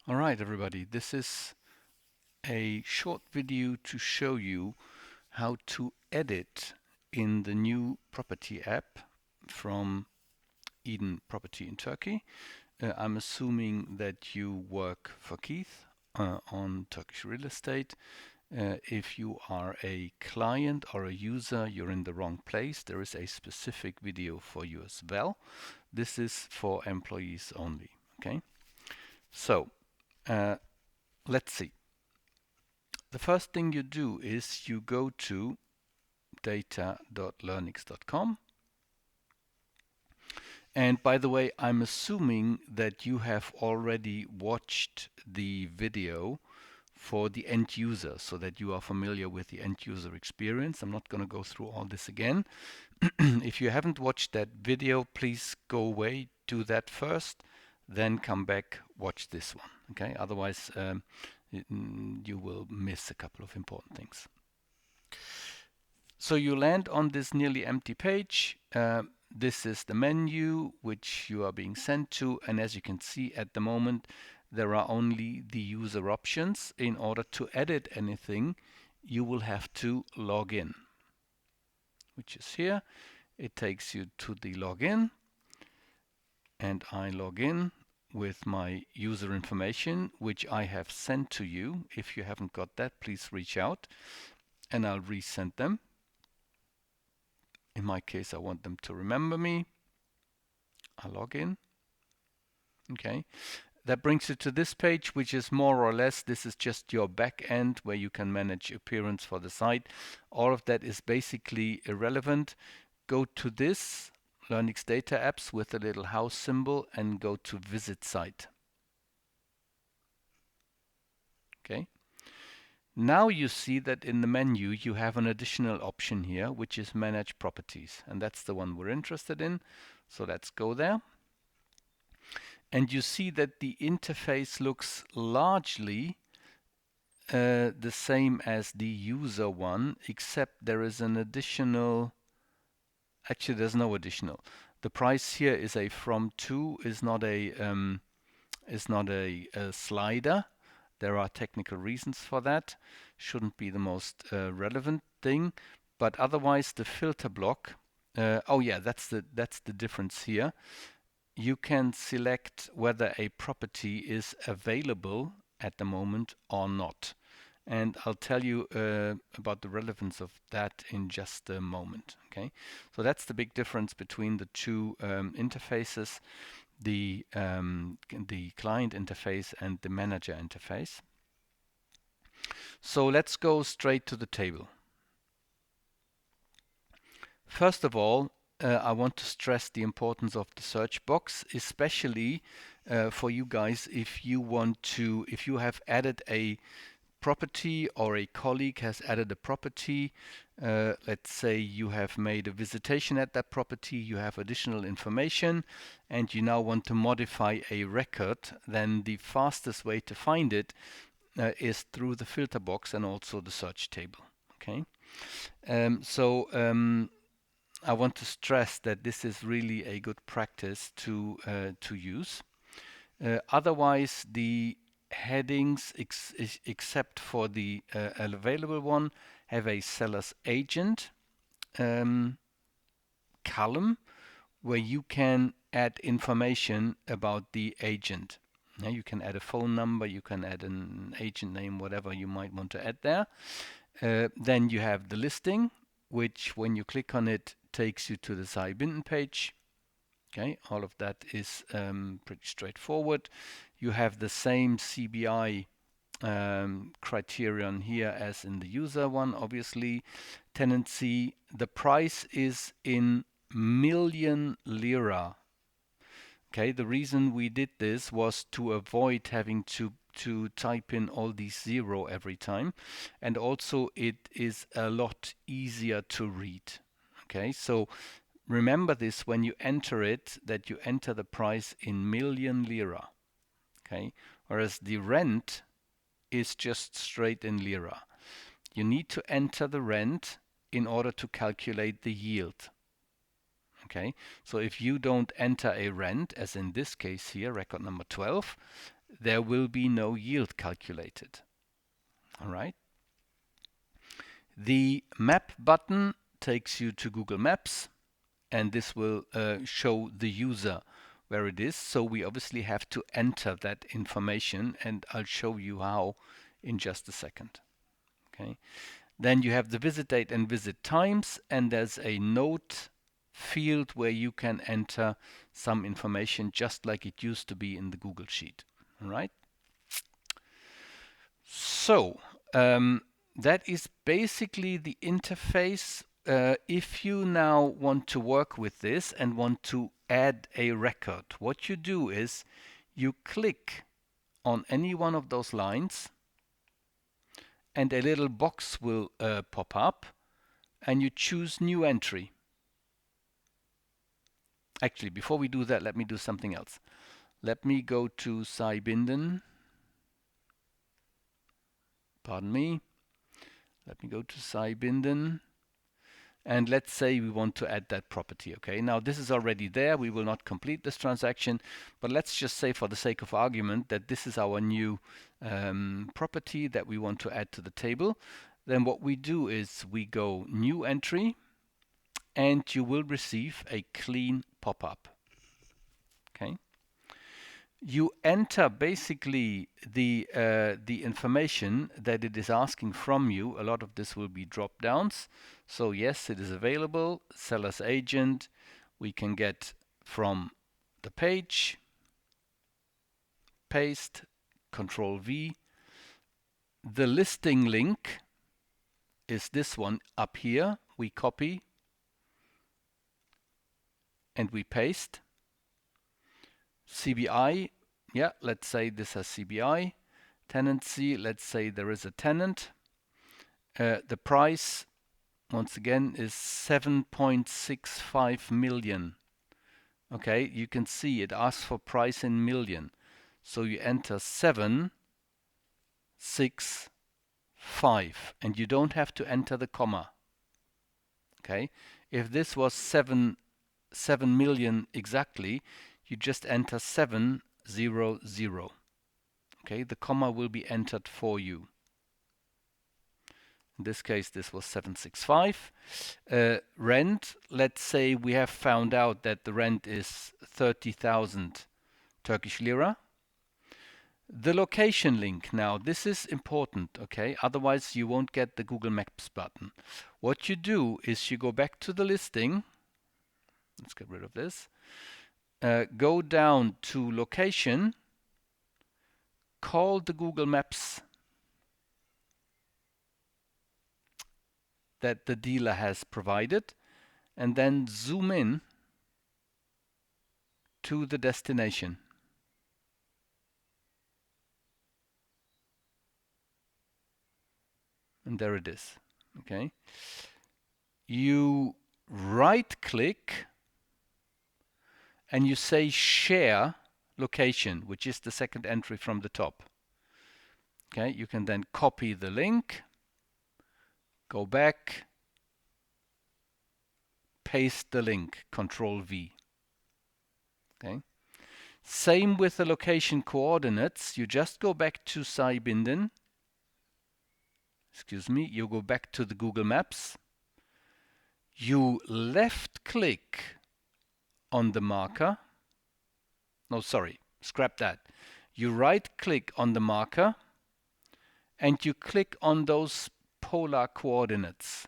All right, everybody, this is a short video to show you how to edit in the new property app from Eden Property in Turkey. I'm assuming that you work for Keith on Turkish real estate. If you are a client or a user, you're in the wrong place. There is a specific video for you as well. This is for employees only. Okay, so uh, let's see. The first thing you do is you go to data.learnix.com. And by the way, I'm assuming that you have already watched the video for the end user so that you are familiar with the end user experience. I'm not going to go through all this again. If you haven't watched that video, please go away, do that first, then come back, watch this one. Okay, otherwise you will miss a couple of important things. So you land on this nearly empty page. This is the menu which you are being sent to, and as you can see at the moment there are only the user options. In order to edit anything, you will have to log in, which is here. It takes you to the login, and I log in with my user information, which I have sent to you. If you haven't got that, please reach out and I'll resend them. In my case, I want them to remember me. I log in. Okay. That brings you to this page, which is more or less, this is just your back end where you can manage appearance for the site. All of that is basically irrelevant. Go to this Learnix Data Apps with the little house symbol and go to Visit Site. Okay. Now you see that in the menu you have an additional option here, which is Manage Properties, and that's the one we're interested in. So let's go there. And you see that the interface looks largely the same as the user one, except there is an additional, actually there's no additional. The price here is a from to, is not a slider. There are technical reasons for that. Shouldn't be the most relevant thing, but otherwise the filter block. Oh yeah, that's the difference here. You can select whether a property is available at the moment or not. And I'll tell you about the relevance of that in just a moment. Okay, so that's the big difference between the two interfaces, the client interface and the manager interface. So let's go straight to the table. First of all, I want to stress the importance of the search box, especially for you guys if you have added a property or a colleague has added a property. Let's say you have made a visitation at that property, you have additional information, and you now want to modify a record, then the fastest way to find it is through the filter box and also the search table. Okay, I want to stress that this is really a good practice to use. Otherwise, the headings, except for the available one, have a seller's agent column where you can add information about the agent. Now you can add a phone number, you can add an agent name, whatever you might want to add there. Then you have the listing, which when you click on it takes you to the Seilbinden page. Okay, all of that is pretty straightforward. You have the same CBI criterion here as in the user one, obviously. Tenancy, the price is in million lira. Okay, the reason we did this was to avoid having to type in all these zero every time, and also it is a lot easier to read. Okay, so remember this when you enter it, that you enter the price in million lira. Okay, whereas the rent is just straight in lira. You need to enter the rent in order to calculate the yield. Okay, so if you don't enter a rent, as in this case here, record number 12, there will be no yield calculated. All right. The map button takes you to Google Maps, and this will show the user where it is. So we obviously have to enter that information, and I'll show you how in just a second. Okay. Then you have the visit date and visit times, and there's a note field where you can enter some information just like it used to be in the Google Sheet. All right. So that is basically the interface. If you now want to work with this and want to add a record, what you do is you click on any one of those lines and a little box will pop up and you choose new entry. Actually, before we do that, let me do something else. Let me go to Saibinden. Pardon me. Let me go to Saibinden. And let's say we want to add that property. Okay, now this is already there. We will not complete this transaction, but let's just say for the sake of argument that this is our new property that we want to add to the table. Then what we do is we go new entry, and you will receive a clean pop-up. Okay. You enter basically the information that it is asking from you. A lot of this will be drop downs. So yes, it is available. Seller's agent. We can get from the page. Paste. Control V. The listing link is this one up here. We copy and we paste. CBI, yeah, let's say this has CBI. Tenancy, let's say there is a tenant. The price, once again, is 7.65 million. Okay, you can see it asks for price in million. So you enter 765, and you don't have to enter the comma. Okay, if this was 7 million exactly, you just enter 700. Okay, the comma will be entered for you. In this case, this was 765. Rent, let's say we have found out that the rent is 30,000 Turkish lira. The location link, now this is important, okay? Otherwise you won't get the Google Maps button. What you do is you go back to the listing. Let's get rid of this. Go down to location, call the Google Maps that the dealer has provided, and then zoom in to the destination. And there it is. Okay. You right click and you say share location, which is the second entry from the top. Okay, you can then copy the link, go back, paste the link, Control V. Okay. Same with the location coordinates. You just go back to Saibinden. Excuse me, you go back to the Google Maps. You left click on the marker. No, sorry, scrap that. You right click on the marker and you click on those polar coordinates.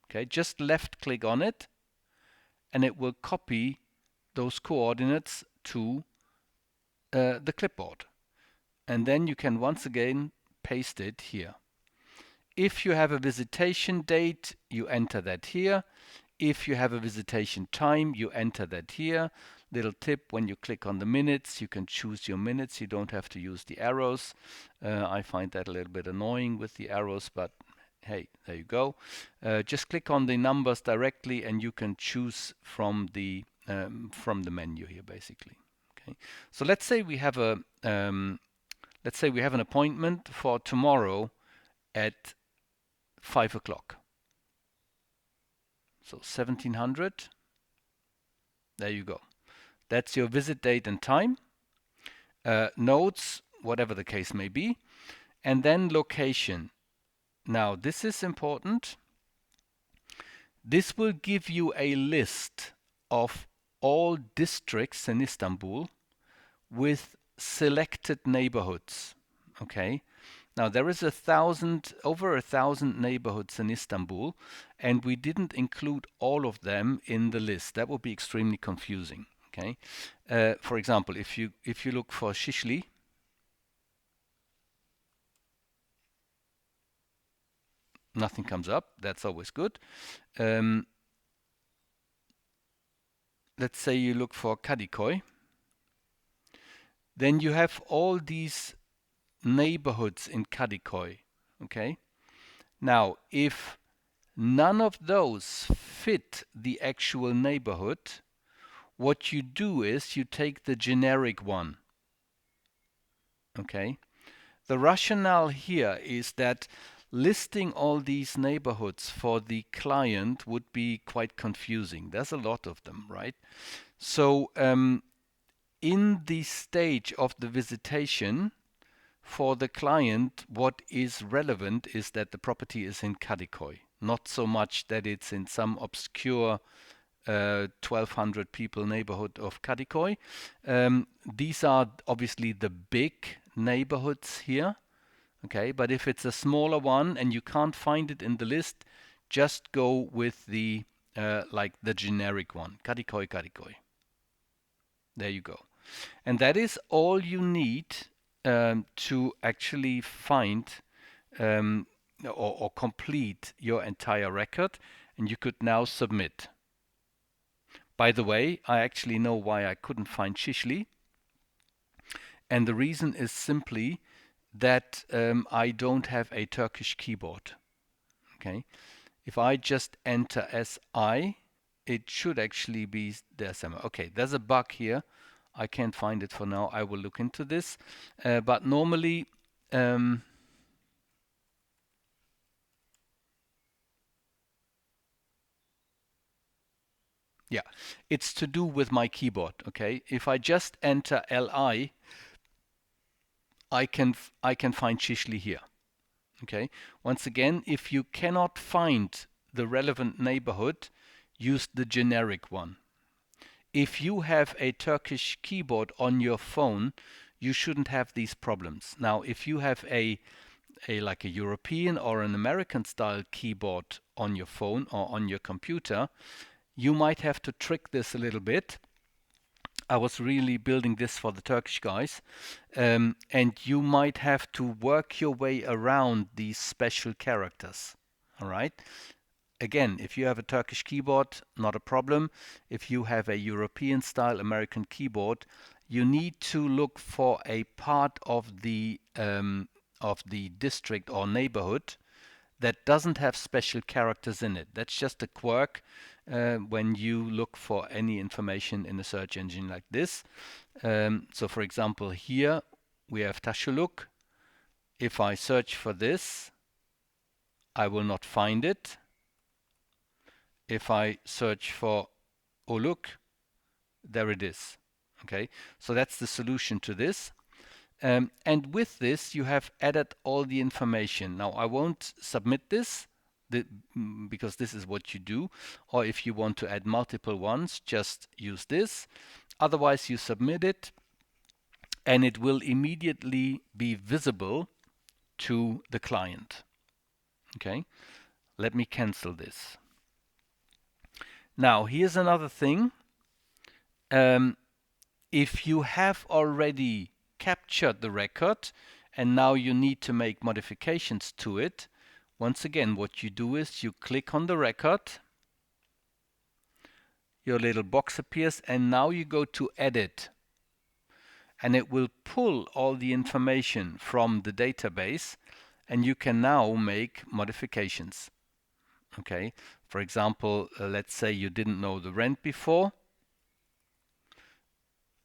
Okay, just left click on it and it will copy those coordinates to the clipboard. And then you can once again paste it here. If you have a visitation date, you enter that here. If you have a visitation time, you enter that here. Little tip, when you click on the minutes, you can choose your minutes. You don't have to use the arrows. I find that a little bit annoying with the arrows, but hey, there you go. Just click on the numbers directly and you can choose from the menu here, basically. Okay. So let's say we have an appointment for tomorrow at 5 o'clock. So 1700. There you go. That's your visit date and time. nodes, whatever the case may be, and then location. Now, this is important. This will give you a list of all districts in Istanbul with selected neighborhoods. Okay. Now there is over 1,000 neighborhoods in Istanbul, and we didn't include all of them in the list. That would be extremely confusing. Okay. For example, if you look for Shishli, nothing comes up. That's always good. Um, let's say you look for Kadikoy. Then you have all these neighborhoods in Kadikoy. Okay. Now, if none of those fit the actual neighborhood, what you do is you take the generic one. Okay. The rationale here is that listing all these neighborhoods for the client would be quite confusing. There's a lot of them, right? So in the stage of the visitation, for the client, what is relevant is that the property is in Kadikoy, not so much that it's in some obscure 1,200 people neighborhood of Kadikoy. These are obviously the big neighborhoods here. Okay, but if it's a smaller one and you can't find it in the list, just go with the like the generic one, Kadikoy, Kadikoy. There you go. And that is all you need to actually find um, or complete your entire record, and you could now submit. By the way, I actually know why I couldn't find Shishli, and the reason is simply that I don't have a Turkish keyboard. Okay, if I just enter SI, it should actually be there somewhere. Okay, there's a bug here. I can't find it for now. I will look into this. But normally, yeah, it's to do with my keyboard. Okay, if I just enter LI, I can find Shishli here. Okay, once again, if you cannot find the relevant neighborhood, use the generic one. If you have a Turkish keyboard on your phone, you shouldn't have these problems. Now, if you have a like a European or an American style keyboard on your phone or on your computer, you might have to trick this a little bit. I was really building this for the Turkish guys, and you might have to work your way around these special characters. All right. Again, if you have a Turkish keyboard, not a problem. If you have a European style American keyboard, you need to look for a part of the district or neighborhood that doesn't have special characters in it. That's just a quirk when you look for any information in a search engine like this. So for example, here we have Taşuluk. If I search for this, I will not find it. If I search for Oluk, there it is. Okay, so that's the solution to this. And with this, you have added all the information. Now, I won't submit this because this is what you do. Or if you want to add multiple ones, just use this. Otherwise, you submit it and it will immediately be visible to the client. Okay, let me cancel this. Now, here's another thing. If you have already captured the record and now you need to make modifications to it, once again, what you do is you click on the record, your little box appears, and now you go to Edit. And it will pull all the information from the database, and you can now make modifications. Okay, for example, let's say you didn't know the rent before,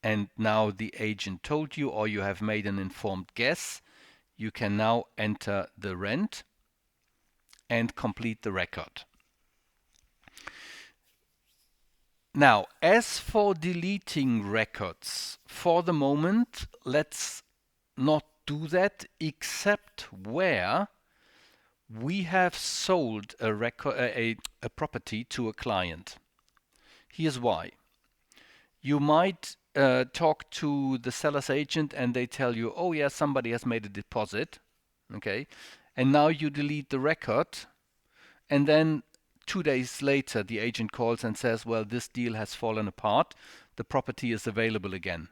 and now the agent told you, or you have made an informed guess. You can now enter the rent and complete the record. Now, as for deleting records, for the moment, let's not do that except where we have sold a record, a property to a client. Here's why. You might talk to the seller's agent and they tell you, oh yeah, somebody has made a deposit, okay, and now you delete the record, and then 2 days later the agent calls and says, well, this deal has fallen apart, the property is available again.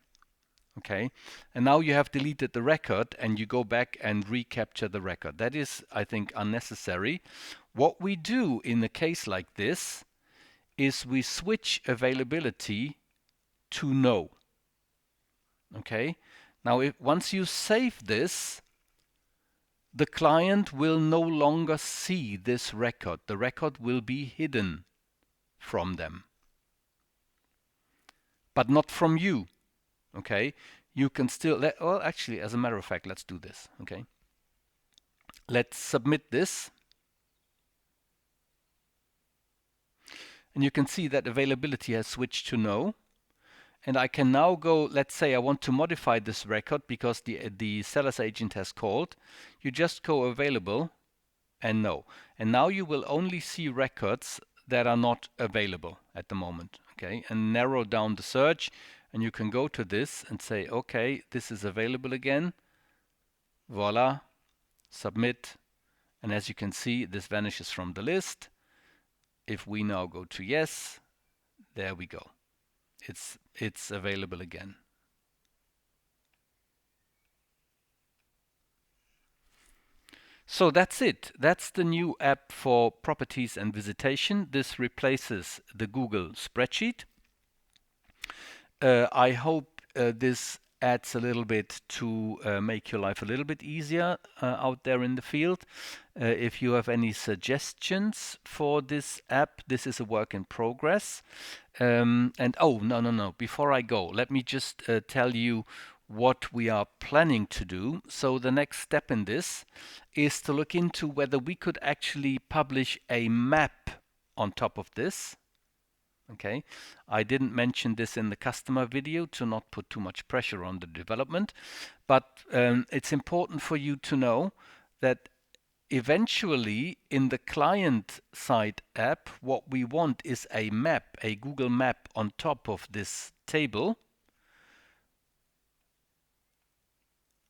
Okay, and now you have deleted the record and you go back and recapture the record. That is, I think, unnecessary. What we do in a case like this is we switch availability to no. Okay, now once you save this, the client will no longer see this record. The record will be hidden from them, but not from you. Okay, you can still well, actually, as a matter of fact, let's do this. Okay, let's submit this, and you can see that availability has switched to no. And I can now go, let's say I want to modify this record because the seller's agent has called. You just go available and no. And now you will only see records that are not available at the moment. Okay, and narrow down the search, and you can go to this and say, okay, this is available again. Voila, submit. And as you can see, this vanishes from the list. If we now go to yes, there we go. It's available again. So that's it. That's the new app for properties and visitation. This replaces the Google spreadsheet. I hope this adds a little bit to make your life a little bit easier out there in the field. If you have any suggestions for this app, this is a work in progress. And oh, no. Before I go, let me just tell you what we are planning to do. So the next step in this is to look into whether we could actually publish a map on top of this. Okay, I didn't mention this in the customer video to not put too much pressure on the development, but it's important for you to know that eventually in the client side app, what we want is a map, a Google map on top of this table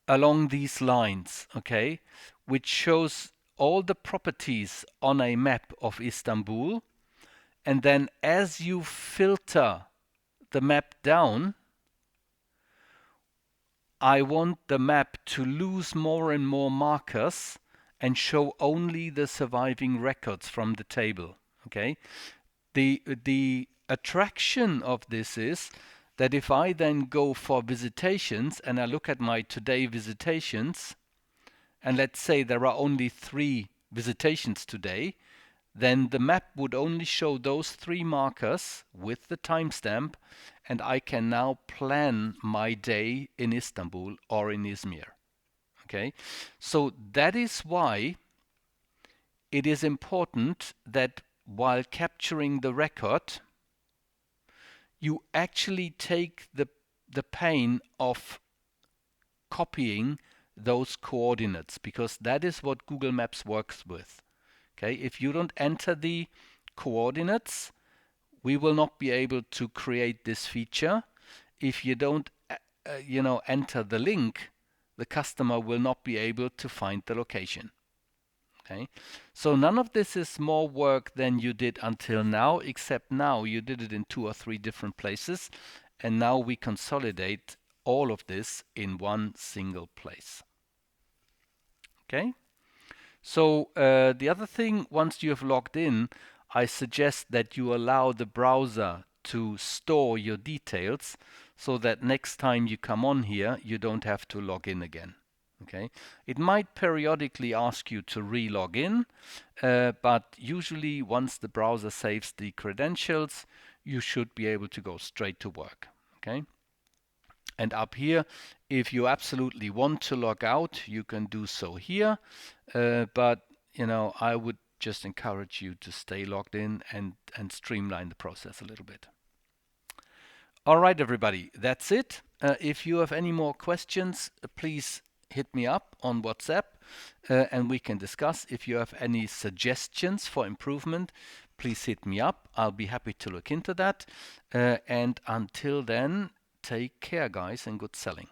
along these lines, okay, which shows all the properties on a map of Istanbul. And then as you filter the map down, I want the map to lose more and more markers and show only the surviving records from the table. Okay. The attraction of this is that if I then go for visitations and I look at my today visitations, and let's say there are only 3 visitations today, then the map would only show those 3 markers with the timestamp, and I can now plan my day in Istanbul or in Izmir. Okay, so that is why it is important that while capturing the record, you actually take the pain of copying those coordinates, because that is what Google Maps works with. Okay, if you don't enter the coordinates, we will not be able to create this feature. If you don't, enter the link, the customer will not be able to find the location. Okay, so none of this is more work than you did until now, except now you did it in 2 or 3 different places, and now we consolidate all of this in one single place. Okay. So the other thing, once you have logged in, I suggest that you allow the browser to store your details so that next time you come on here, you don't have to log in again. Okay, it might periodically ask you to re-log in, but usually once the browser saves the credentials, you should be able to go straight to work. Okay. And up here, if you absolutely want to log out, you can do so here. But I would just encourage you to stay logged in and streamline the process a little bit. All right, everybody, that's it. If you have any more questions, please hit me up on WhatsApp and we can discuss. If you have any suggestions for improvement, please hit me up. I'll be happy to look into that. And until then, take care, guys, and good selling.